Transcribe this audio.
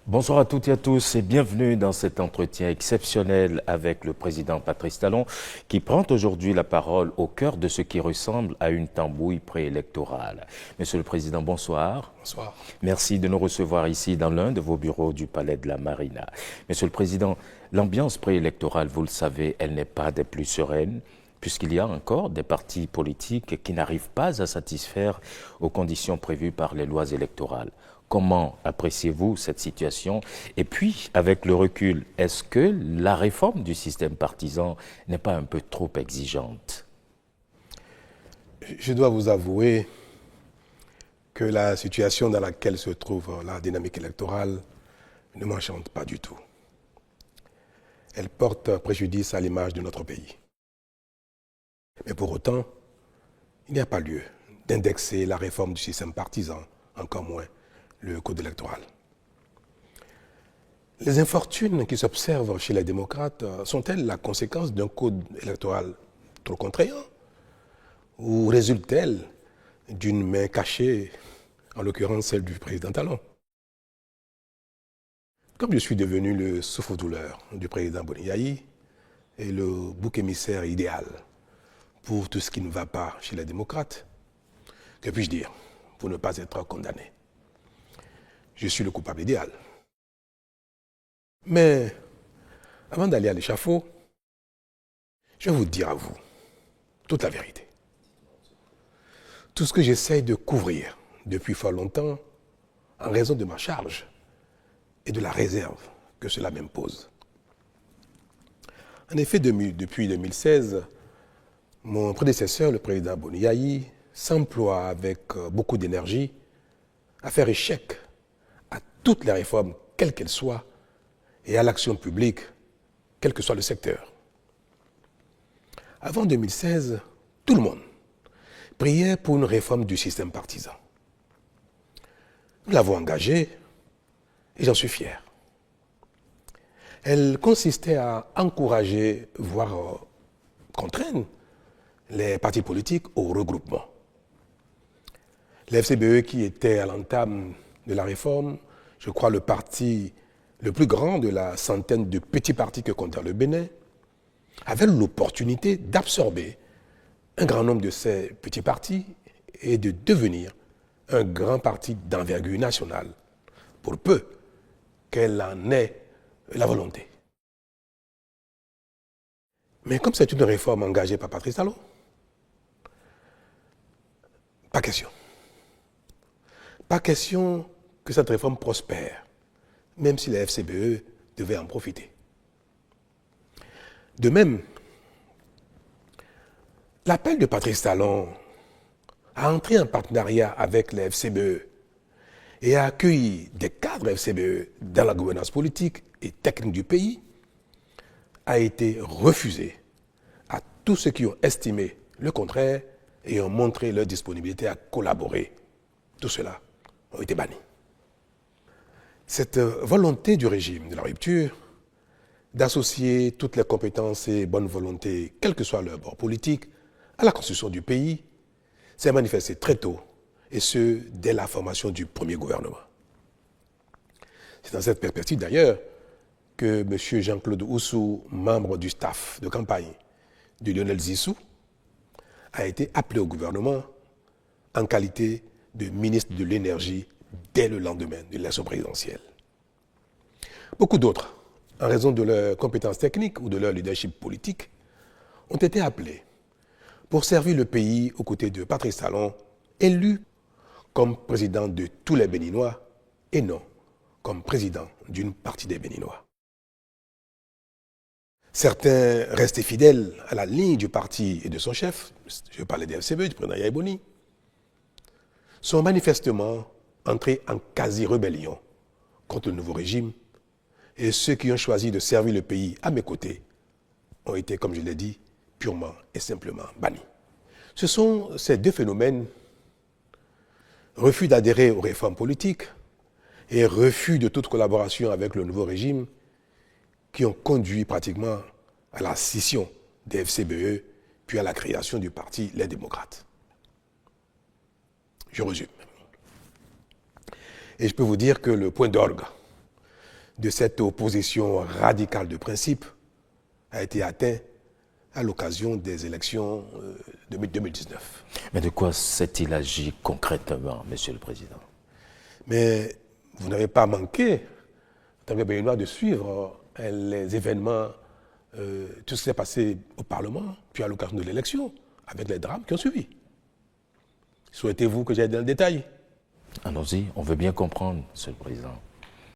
Bonsoir à toutes et à tous et bienvenue dans cet entretien exceptionnel avec le président Patrice Talon qui prend aujourd'hui la parole au cœur de ce qui ressemble à une tambouille préélectorale. Monsieur le Président, bonsoir. Bonsoir. Merci de nous recevoir ici dans l'un de vos bureaux du Palais de la Marina. Monsieur le Président, l'ambiance préélectorale, vous le savez, elle n'est pas des plus sereines, puisqu'il y a encore des partis politiques qui n'arrivent pas à satisfaire aux conditions prévues par les lois électorales. Comment appréciez-vous cette situation? Et puis, avec le recul, est-ce que la réforme du système partisan n'est pas un peu trop exigeante? Je dois vous avouer que la situation dans laquelle se trouve la dynamique électorale ne m'enchante pas du tout. Elle porte préjudice à l'image de notre pays. Mais pour autant, il n'y a pas lieu d'indexer la réforme du système partisan, encore moins le code électoral. Les infortunes qui s'observent chez les démocrates sont-elles la conséquence d'un code électoral trop contraignant ou résultent-elles d'une main cachée, en l'occurrence celle du président Talon? Comme je suis devenu le souffre-douleur du président Boni et le bouc émissaire idéal pour tout ce qui ne va pas chez les démocrates, que puis-je dire pour ne pas être condamné? Je suis le coupable idéal. Mais avant d'aller à l'échafaud, je vais vous dire à vous toute la vérité. Tout ce que j'essaye de couvrir depuis fort longtemps, en raison de ma charge et de la réserve que cela m'impose. En effet, depuis 2016, mon prédécesseur, le président Boni, s'emploie avec beaucoup d'énergie à faire échec à toutes les réformes, quelles qu'elles soient, et à l'action publique, quel que soit le secteur. Avant 2016, tout le monde priait pour une réforme du système partisan. Nous l'avons engagée et j'en suis fier. Elle consistait à encourager, voire contraindre, les partis politiques au regroupement. La FCBE, qui était à l'entame de la réforme, je crois le parti le plus grand de la centaine de petits partis que comptait le Bénin, avait l'opportunité d'absorber un grand nombre de ces petits partis et de devenir un grand parti d'envergure nationale, pour peu qu'elle en ait la volonté. Mais comme c'est une réforme engagée par Patrice Talon, pas question. Pas question que cette réforme prospère, même si la FCBE devait en profiter. De même, l'appel de Patrice Talon à entrer en partenariat avec la FCBE et à accueillir des cadres FCBE dans la gouvernance politique et technique du pays a été refusé à tous ceux qui ont estimé le contraire et ont montré leur disponibilité à collaborer. Tout cela ont été bannis. Cette volonté du régime de la rupture d'associer toutes les compétences et bonnes volontés, quel que soit leur bord politique, à la construction du pays, s'est manifestée très tôt, et ce, dès la formation du premier gouvernement. C'est dans cette perspective d'ailleurs que M. Jean-Claude Oussou, membre du staff de campagne de Lionel Zissou, a été appelé au gouvernement en qualité de ministre de l'Énergie dès le lendemain de l'élection présidentielle. Beaucoup d'autres, en raison de leurs compétences techniques ou de leur leadership politique, ont été appelés pour servir le pays aux côtés de Patrice Talon, élu comme président de tous les Béninois et non comme président d'une partie des Béninois. Certains restés fidèles à la ligne du parti et de son chef, je parlais des FCBE, du président Yaya Boni, sont manifestement entrés en quasi-rébellion contre le nouveau régime, et ceux qui ont choisi de servir le pays à mes côtés ont été, comme je l'ai dit, purement et simplement bannis. Ce sont ces deux phénomènes, refus d'adhérer aux réformes politiques et refus de toute collaboration avec le nouveau régime qui ont conduit pratiquement à la scission des FCBE, puis à la création du parti Les Démocrates. Je résume. Et je peux vous dire que le point d'orgue de cette opposition radicale de principe a été atteint à l'occasion des élections de 2019. Mais de quoi s'est-il agi concrètement, Monsieur le Président? Mais vous n'avez pas manqué, en tant que Béninois, de suivre les événements, tout ce qui s'est passé au Parlement, puis à l'occasion de l'élection, avec les drames qui ont suivi. Souhaitez-vous que j'aille dans le détail? Allons-y, on veut bien comprendre, Monsieur le Président.